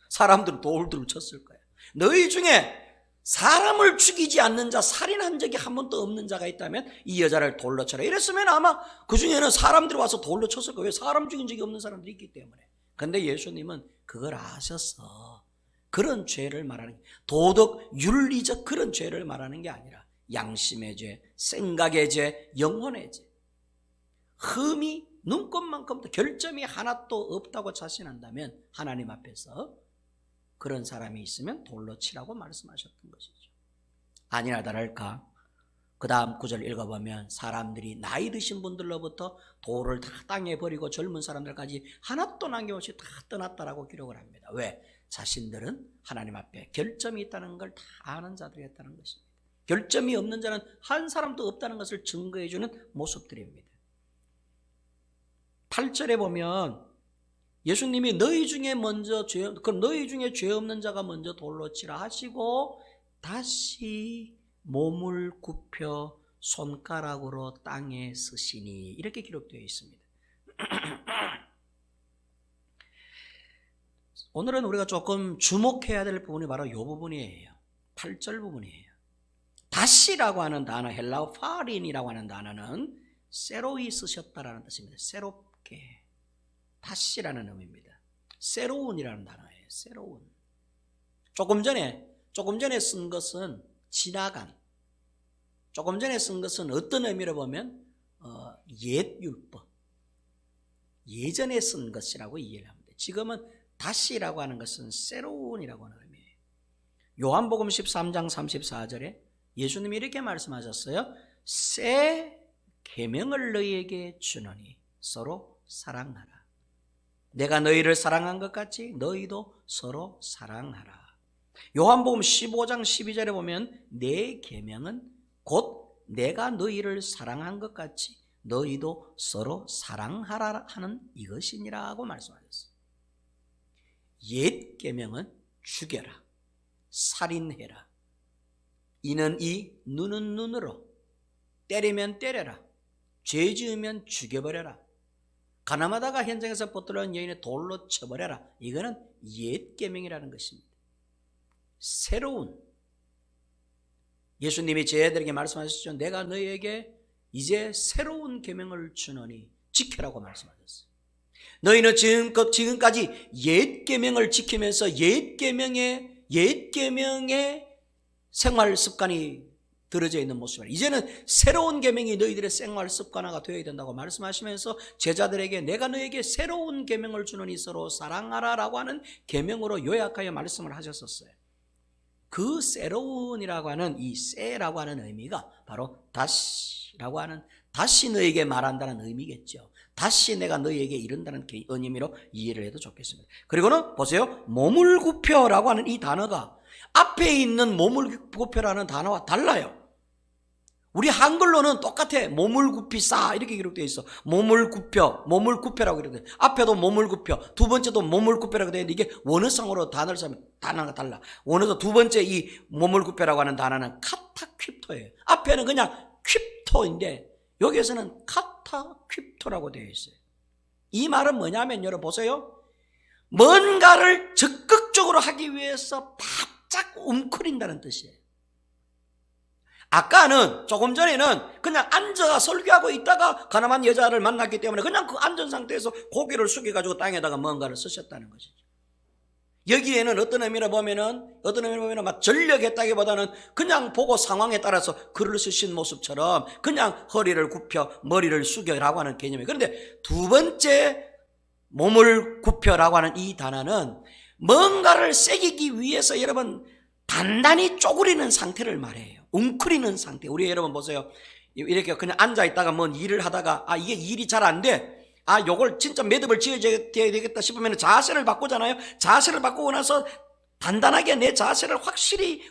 사람들은 돌들을 쳤을 거예요. 너희 중에 사람을 죽이지 않는 자, 살인한 적이 한 번도 없는 자가 있다면 이 여자를 돌로 쳐라 이랬으면 아마 그 중에는 사람들이 와서 돌로 쳤을 거예요. 왜? 사람 죽인 적이 없는 사람들이 있기 때문에. 근데 예수님은 그걸 아셔서 그런 죄를 말하는, 도덕, 윤리적 그런 죄를 말하는 게 아니라 양심의 죄, 생각의 죄, 영혼의 죄, 흠이 눈곱만큼도 결점이 하나도 없다고 자신한다면 하나님 앞에서 그런 사람이 있으면 돌로 치라고 말씀하셨던 것이죠. 아니나 다를까 그 다음 구절 읽어보면 사람들이 나이 드신 분들로부터 돌을 다 땅에 버리고 젊은 사람들까지 하나도 남김없이 다 떠났다라고 기록을 합니다. 왜? 자신들은 하나님 앞에 결점이 있다는 걸 다 아는 자들이었다는 것입니다. 결점이 없는 자는 한 사람도 없다는 것을 증거해 주는 모습들입니다. 8절에 보면 예수님이 너희 중에 죄 없는 자가 먼저 돌로 치라 하시고 다시 몸을 굽혀 손가락으로 땅에 쓰시니 이렇게 기록되어 있습니다. 오늘은 우리가 조금 주목해야 될 부분이 바로 이 부분이에요. 8절 부분이에요. 다시라고 하는 단어, 헬라어 파린이라고 하는 단어는 새로이 쓰셨다라는 뜻입니다. 새롭게. 다시라는 의미입니다. 새로운이라는 단어예요. 새로운. 조금 전에 쓴 것은 지나간. 조금 전에 쓴 것은 어떤 의미로 보면 옛 율법. 예전에 쓴 것이라고 이해를 합니다. 지금은 다시라고 하는 것은 새로운이라고 하는 의미예요. 요한복음 13장 34절에 예수님이 이렇게 말씀하셨어요. 새 계명을 너희에게 주노니 서로 사랑하라. 내가 너희를 사랑한 것 같이 너희도 서로 사랑하라. 요한복음 15장 12절에 보면 내 계명은 곧 내가 너희를 사랑한 것 같이 너희도 서로 사랑하라 하는 이것이니라고 말씀하셨어요. 옛 계명은 죽여라, 살인해라, 이는 이, 눈은 눈으로, 때리면 때려라, 죄 지으면 죽여버려라, 가늠하다가 현장에서 붙들어온 여인을 돌로 쳐버려라. 이거는 옛 계명이라는 것입니다. 새로운, 예수님이 제자들에게 말씀하셨죠. 내가 너희에게 이제 새로운 계명을 주노니 지켜라고 말씀하셨어요. 너희는 지금까지 옛 계명을 지키면서 옛 계명의 생활 습관이 들어져 있는 모습이라. 이제는 새로운 계명이 너희들의 생활 습관화가 되어야 된다고 말씀하시면서 제자들에게 내가 너희에게 새로운 계명을 주노니 서로 사랑하라라고 하는 계명으로 요약하여 말씀을 하셨었어요. 그 새로운이라고 하는 이 새라고 하는 의미가 바로 다시라고 하는, 다시 너에게 말한다는 의미겠죠. 다시 내가 너희에게 이른다는 의미로 이해를 해도 좋겠습니다. 그리고는 보세요. 몸을 굽혀라고 하는 이 단어가 앞에 있는 몸을 굽혀라는 단어와 달라요. 우리 한글로는 똑같아. 몸을 굽히사 이렇게 기록되어 있어. 몸을 굽혀라고 기록되어 있어. 앞에도 몸을 굽혀, 두 번째도 몸을 굽혀라고 되어 있는데 이게 원어상으로 단어를 쓰면 단어가 달라. 원어도 두 번째 이 몸을 굽혀라고 하는 단어는 카타퀴토예요. 앞에는 그냥 퀴토인데 여기에서는 카타퀴토라고 되어 있어요. 이 말은 뭐냐면 여러분 보세요. 뭔가를 적극적으로 하기 위해서 바짝 움츠린다는 뜻이에요. 아까는 조금 전에는 그냥 앉아 설교하고 있다가 가늠한 여자를 만났기 때문에 그냥 그 앉은 상태에서 고개를 숙여가지고 땅에다가 뭔가를 쓰셨다는 것이죠. 여기에는 어떤 의미로 보면은 막 전력했다기보다는 그냥 보고 상황에 따라서 글을 쓰신 모습처럼 그냥 허리를 굽혀 머리를 숙여라고 하는 개념이에요. 그런데 두 번째 몸을 굽혀라고 하는 이 단어는 뭔가를 새기기 위해서 여러분 단단히 쪼그리는 상태를 말해요. 웅크리는 상태. 우리 여러분 보세요. 이렇게 그냥 앉아있다가 뭔 일을 하다가 이게 일이 잘 안 돼. 요걸 진짜 매듭을 지어줘야 되겠다 싶으면 자세를 바꾸잖아요. 자세를 바꾸고 나서 단단하게 내 자세를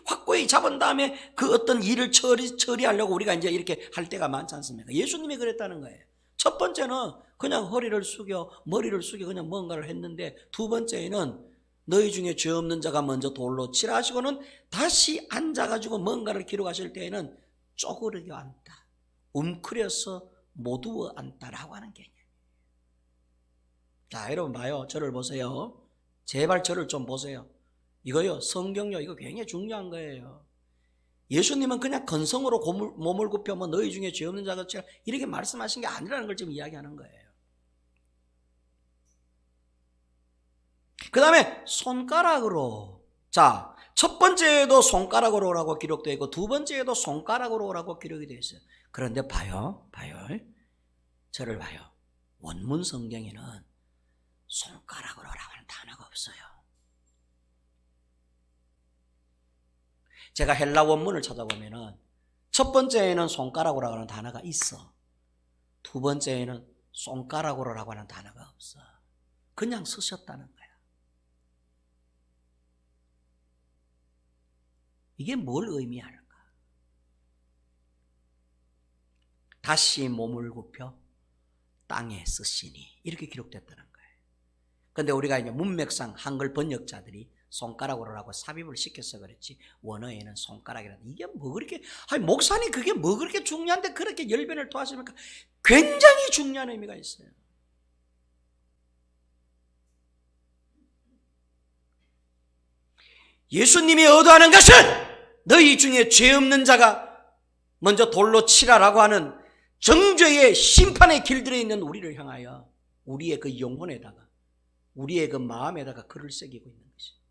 확고히 잡은 다음에 그 어떤 일을 처리하려고 우리가 이제 이렇게 할 때가 많지 않습니까? 예수님이 그랬다는 거예요. 첫 번째는 그냥 허리를 숙여 머리를 숙여 그냥 뭔가를 했는데 두 번째는 너희 중에 죄 없는 자가 먼저 돌로 치라 하시고는 다시 앉아가지고 뭔가를 기록하실 때에는 쪼그려 앉다, 움크려서 모두어 앉다라고 하는 개념. 자, 여러분 봐요. 저를 보세요. 제발 저를 좀 보세요. 이거요, 성경요, 이거 굉장히 중요한 거예요. 예수님은 그냥 건성으로 몸을 굽혀 너희 중에 죄 없는 자가 치라 이렇게 말씀하신 게 아니라는 걸 지금 이야기하는 거예요. 그 다음에 손가락으로. 자, 첫 번째에도 손가락으로라고 기록되어 있고 두 번째에도 손가락으로라고 기록이 되어 있어요. 그런데 봐요. 저를 봐요. 원문 성경에는 손가락으로라고 하는 단어가 없어요. 제가 헬라 원문을 찾아보면은 첫 번째에는 손가락으로 하는 단어가 있어. 두 번째에는 손가락으로 하는 단어가 없어. 그냥 쓰셨다는 거야. 이게 뭘 의미할까? 다시 몸을 굽혀 땅에 쓰시니 이렇게 기록됐다는 거예요. 그런데 우리가 이제 문맥상 한글 번역자들이 손가락으로 하고 삽입을 시켜서 그렇지 원어에는 손가락이라는 이게 뭐 그렇게 목사님 그게 뭐 그렇게 중요한데 그렇게 열변을 토하십니까? 굉장히 중요한 의미가 있어요. 예수님이 의도하는 것은 너희 중에 죄 없는 자가 먼저 돌로 치라라고 하는 정죄의 심판의 길들에 있는 우리를 향하여 우리의 그 영혼에다가 우리의 그 마음에다가 글을 새기고 있는 것입니다.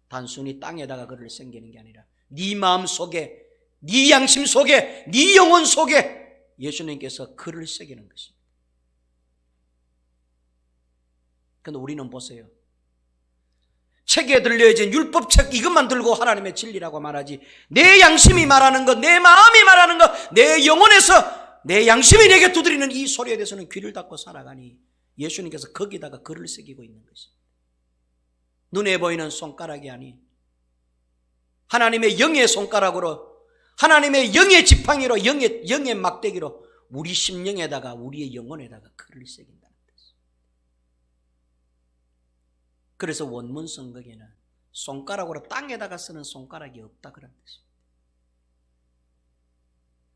단순히 땅에다가 글을 새기는 게 아니라 네 마음 속에, 네 양심 속에, 네 영혼 속에 예수님께서 글을 새기는 것입니다. 그런데 우리는 보세요. 책에 들려진 율법책 이것만 들고 하나님의 진리라고 말하지 내 양심이 말하는 것, 내 마음이 말하는 것, 내 영혼에서 내 양심이 내게 두드리는 이 소리에 대해서는 귀를 닫고 살아가니 예수님께서 거기다가 글을 새기고 있는 것입니다. 눈에 보이는 손가락이 아닌 하나님의 영의 손가락으로 하나님의 영의 지팡이로 영의 막대기로 우리 심령에다가 우리의 영혼에다가 글을 새긴다는 뜻입니다. 그래서 원문 성경에는 손가락으로 땅에다가 쓰는 손가락이 없다 그런 뜻입니다.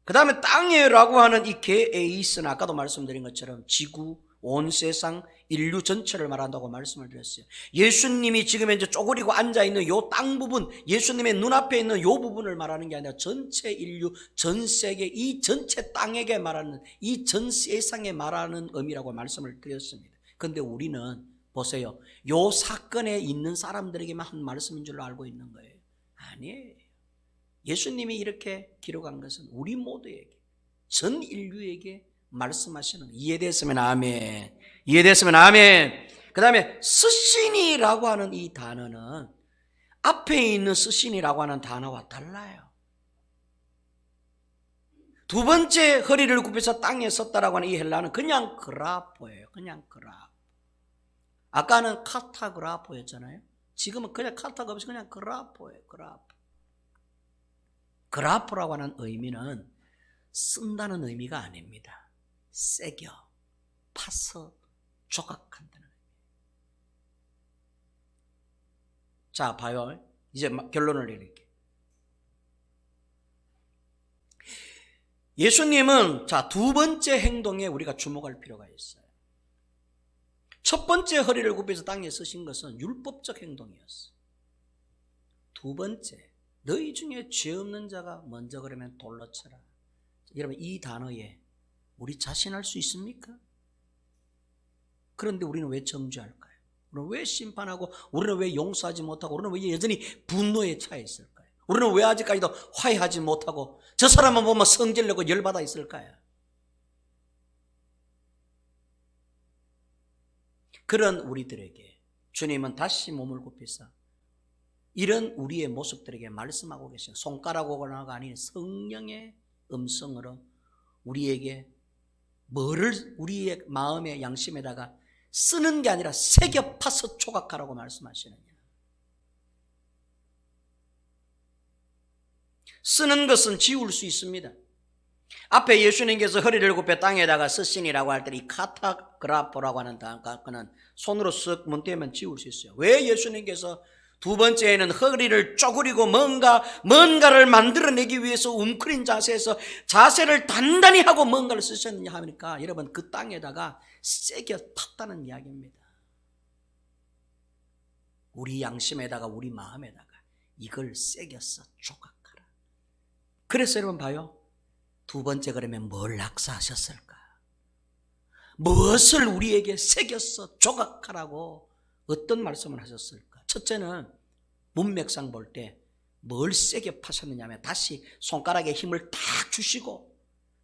그 다음에 땅에라고 하는 이 게에이스는 아까도 말씀드린 것처럼 지구, 온 세상, 인류 전체를 말한다고 말씀을 드렸어요. 예수님이 지금 이제 쪼그리고 앉아있는 요 땅 부분, 예수님의 눈앞에 있는 요 부분을 말하는 게 아니라 전체 인류, 전 세계, 이 전체 땅에게 말하는, 이 전 세상에 말하는 의미라고 말씀을 드렸습니다. 그런데 우리는 보세요. 요 사건에 있는 사람들에게만 한 말씀인 줄로 알고 있는 거예요. 아니에요. 예수님이 이렇게 기록한 것은 우리 모두에게, 전 인류에게 말씀하시는, 이해됐으면 아멘. 이해됐으면 아멘. 그 다음에 쓰시니라고 하는 이 단어는 앞에 있는 쓰시니라고 하는 단어와 달라요. 두 번째 허리를 굽혀서 땅에 섰다라고 하는 이 헬라는 그냥 그라포예요. 그냥 그라포. 아까는 카타그라포였잖아요. 지금은 그냥 카타가 없이 그냥 그라포예요. 그라포. 그라포라고 하는 의미는 쓴다는 의미가 아닙니다. 새겨, 파서, 조각한다는 의미. 자, 봐요. 이제 결론을 내릴게요. 예수님은 자, 두 번째 행동에 우리가 주목할 필요가 있어요. 첫 번째 허리를 굽혀서 땅에 서신 것은 율법적 행동이었어요. 두 번째, 너희 중에 죄 없는 자가 먼저 그러면 돌로 쳐라. 여러분, 이 단어에 우리 자신할 수 있습니까? 그런데 우리는 왜 정죄할까요? 우리는 왜 심판하고, 우리는 왜 용서하지 못하고, 우리는 왜 여전히 분노에 차 있을까요? 우리는 왜 아직까지도 화해하지 못하고 저 사람만 보면 성질내고 열받아 있을까요? 그런 우리들에게 주님은 다시 몸을 굽히사 이런 우리의 모습들에게 말씀하고 계세요. 손가락으로가 아닌 성령의 음성으로 우리에게 뭐를 우리의 마음의 양심에다가 쓰는 게 아니라 새겨 파서 조각하라고 말씀하시느냐. 쓰는 것은 지울 수 있습니다. 앞에 예수님께서 허리를 굽혀 땅에다가 쓰시니라고 할 때 이 카타그라포라고 하는 단어는 손으로 쓱 문대면 지울 수 있어요. 왜 예수님께서 두 번째에는 허리를 쪼그리고 뭔가를 만들어내기 위해서 웅크린 자세에서 자세를 단단히 하고 뭔가를 쓰셨느냐 하니까 여러분 그 땅에다가 새겨 팠다는 이야기입니다. 우리 양심에다가 우리 마음에다가 이걸 새겨서 조각하라. 그래서 여러분 봐요. 두 번째 그러면 뭘 낙사하셨을까? 무엇을 우리에게 새겨서 조각하라고 어떤 말씀을 하셨을까? 첫째는 문맥상 볼 때 뭘 세게 파셨느냐 하면 다시 손가락에 힘을 딱 주시고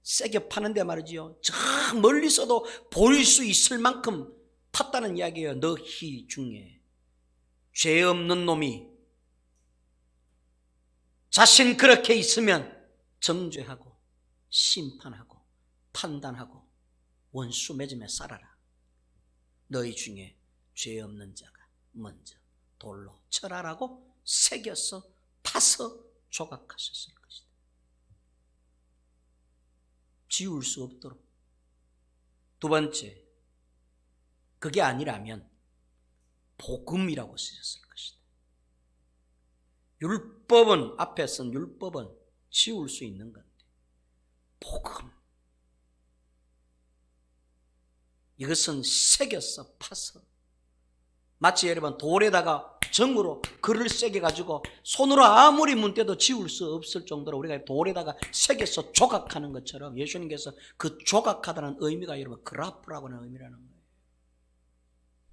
세게 파는데 말이지요. 저 멀리서도 보일 수 있을 만큼 팠다는 이야기예요. 너희 중에 죄 없는 놈이 자신 그렇게 있으면 정죄하고 심판하고 판단하고 원수 맺으며 살아라. 너희 중에 죄 없는 자가 먼저 돌로 쳐라라고 새겨서 파서 조각하셨을 것이다. 지울 수 없도록. 두 번째, 그게 아니라면 복음이라고 쓰셨을 것이다. 율법은, 앞에 쓴 율법은 지울 수 있는 건데 복음, 이것은 새겨서 파서, 마치 여러분 돌에다가 정으로 글을 새겨가지고 손으로 아무리 문대도 지울 수 없을 정도로 우리가 돌에다가 새겨서 조각하는 것처럼 예수님께서 그 조각하다는 의미가 여러분 그라프라고 하는 의미라는 거예요.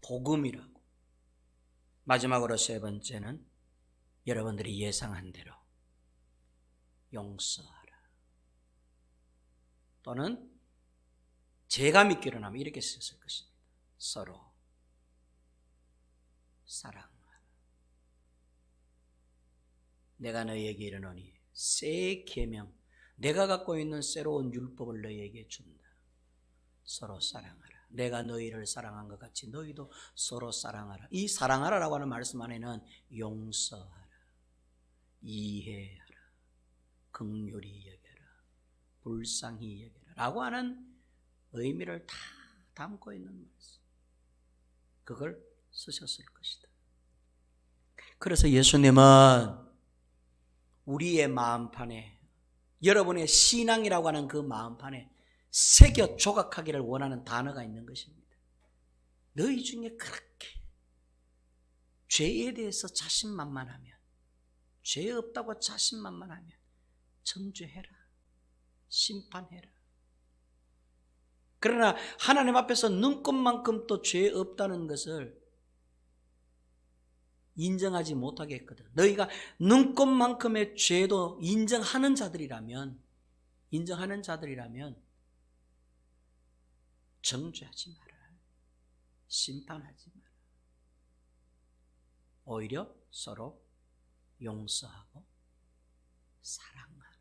복음이라고. 마지막으로 세 번째는 여러분들이 예상한 대로 용서하라. 또는 제가 믿기로는 아마 이렇게 쓰였을 것입니다. 서로 사랑하라. 내가 너희에게 이르노니 새 계명, 내가 갖고 있는 새로운 율법을 너희에게 준다. 서로 사랑하라. 내가 너희를 사랑한 것 같이 너희도 서로 사랑하라. 이 사랑하라라고 하는 말씀 안에는 용서하라, 이해하라, 긍휼히 여겨라, 불쌍히 여겨라 라고 하는 의미를 다 담고 있는 말씀, 그걸 쓰셨을 것이다. 그래서 예수님은 우리의 마음판에, 여러분의 신앙이라고 하는 그 마음판에 새겨 조각하기를 원하는 단어가 있는 것입니다. 너희 중에 그렇게 죄에 대해서 자신만만하면, 죄 없다고 자신만만하면 정죄해라, 심판해라. 그러나 하나님 앞에서 눈꼽만큼 또 죄 없다는 것을 인정하지 못하겠거든. 너희가 눈꼽만큼의 죄도 인정하는 자들이라면 정죄하지 마라, 심판하지 마라. 오히려 서로 용서하고 사랑하라.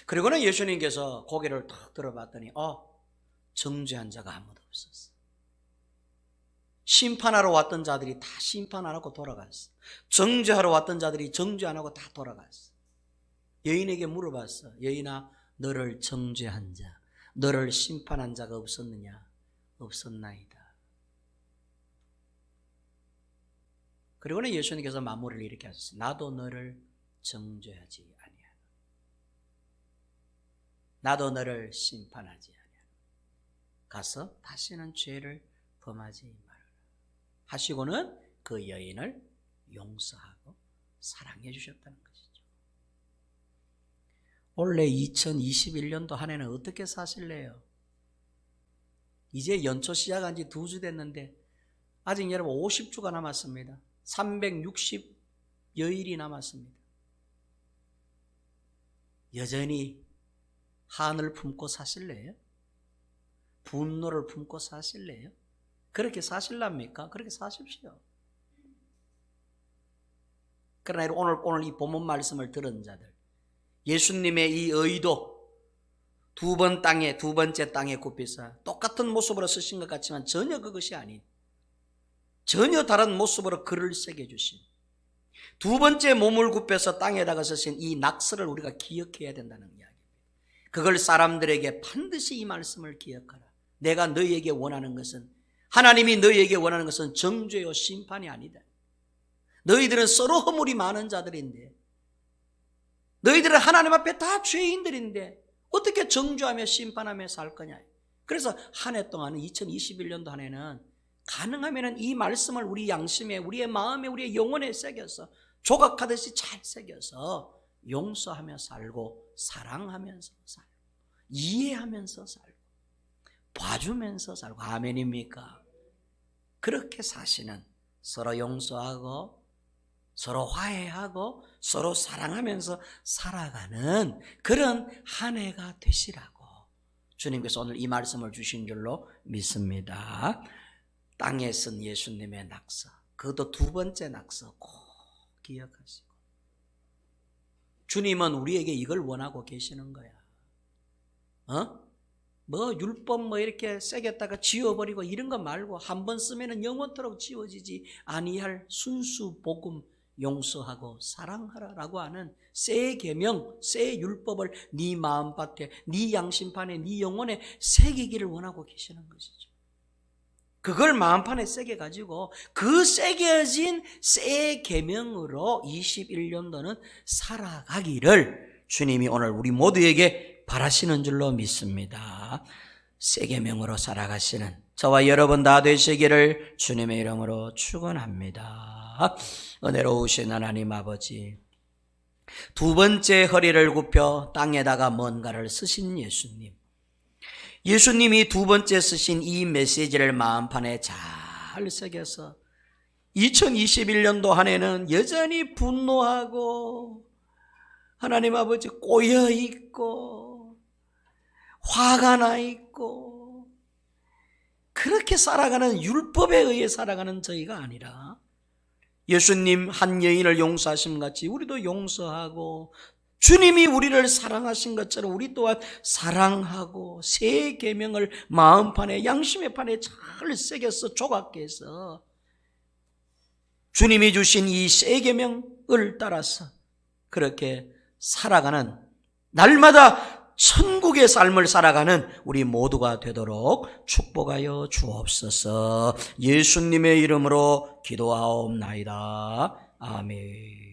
그리고는 예수님께서 고개를 탁 들어봤더니 정죄한 자가 아무도 없었어. 심판하러 왔던 자들이 다 심판 안 하고 돌아갔어. 정죄하러 왔던 자들이 정죄 안 하고 다 돌아갔어. 여인에게 물어봤어. 여인아, 너를 정죄한 자, 너를 심판한 자가 없었느냐? 없었나이다. 그리고는 예수님께서 마무리를 이렇게 하셨어요. 나도 너를 정죄하지 아니하노라. 나도 너를 심판하지 아니하노라. 가서 다시는 죄를 범하지 말아라 하시고는 그 여인을 용서하고 사랑해 주셨다는 것이죠. 올해 2021년도 한 해는 어떻게 사실래요? 이제 연초 시작한 지 2주 됐는데 아직 여러분 50주가 남았습니다. 360여일이 남았습니다. 여전히 한을 품고 사실래요? 분노를 품고 사실래요? 그렇게 사실랍니까? 그렇게 사십시오. 그러나 오늘 이 본문 말씀을 들은 자들, 예수님의 이 의도, 두 번째 땅에 굽히사 똑같은 모습으로 쓰신 것 같지만 전혀 그것이 아닌, 전혀 다른 모습으로 글을 새겨주신, 두 번째 몸을 굽혀서 땅에다가 쓰신 이 낙서를 우리가 기억해야 된다는 이야기입니다. 그걸 사람들에게 반드시 이 말씀을 기억하라. 내가 너희에게 원하는 것은, 하나님이 너희에게 원하는 것은 정죄요 심판이 아니다. 너희들은 서로 허물이 많은 자들인데, 너희들은 하나님 앞에 다 죄인들인데 어떻게 정죄하며 심판하며 살 거냐. 그래서 한 해 동안은, 2021년도 한 해는 가능하면 이 말씀을 우리 양심에, 우리의 마음에, 우리의 영혼에 새겨서 조각하듯이 잘 새겨서 용서하며 살고, 사랑하면서 살고, 이해하면서 살고, 봐주면서 살고. 아멘입니까? 그렇게 사시는, 서로 용서하고 서로 화해하고 서로 사랑하면서 살아가는 그런 한 해가 되시라고 주님께서 오늘 이 말씀을 주신 줄로 믿습니다. 땅에 쓴 예수님의 낙서, 그것도 두 번째 낙서 꼭 기억하시고, 주님은 우리에게 이걸 원하고 계시는 거야. 율법 이렇게 새겼다가 지워버리고 이런 거 말고 한 번 쓰면은 영원토록 지워지지 아니할 순수 복음, 용서하고 사랑하라라고 하는 새 계명, 새 율법을 네 마음밭에, 네 양심판에, 네 영혼에 새기기를 원하고 계시는 것이죠. 그걸 마음판에 새겨가지고 그 새겨진 새 계명으로 21년도는 살아가기를 주님이 오늘 우리 모두에게 바라시는 줄로 믿습니다. 새 계명으로 살아가시는 저와 여러분 다 되시기를 주님의 이름으로 축원합니다. 은혜로우신 하나님 아버지, 두 번째 허리를 굽혀 땅에다가 뭔가를 쓰신 예수님, 예수님이 두 번째 쓰신 이 메시지를 마음판에 잘 새겨서 2021년도 한 해는 여전히 분노하고 하나님 아버지 꼬여있고 화가 나 있고 그렇게 살아가는, 율법에 의해 살아가는 저희가 아니라 예수님 한 여인을 용서하심 같이 우리도 용서하고 주님이 우리를 사랑하신 것처럼 우리 또한 사랑하고 새 계명을 마음판에, 양심의 판에 잘 새겨서 조각해서 주님이 주신 이 새 계명을 따라서 그렇게 살아가는, 날마다 천국의 삶을 살아가는 우리 모두가 되도록 축복하여 주옵소서. 예수님의 이름으로 기도하옵나이다. 아멘.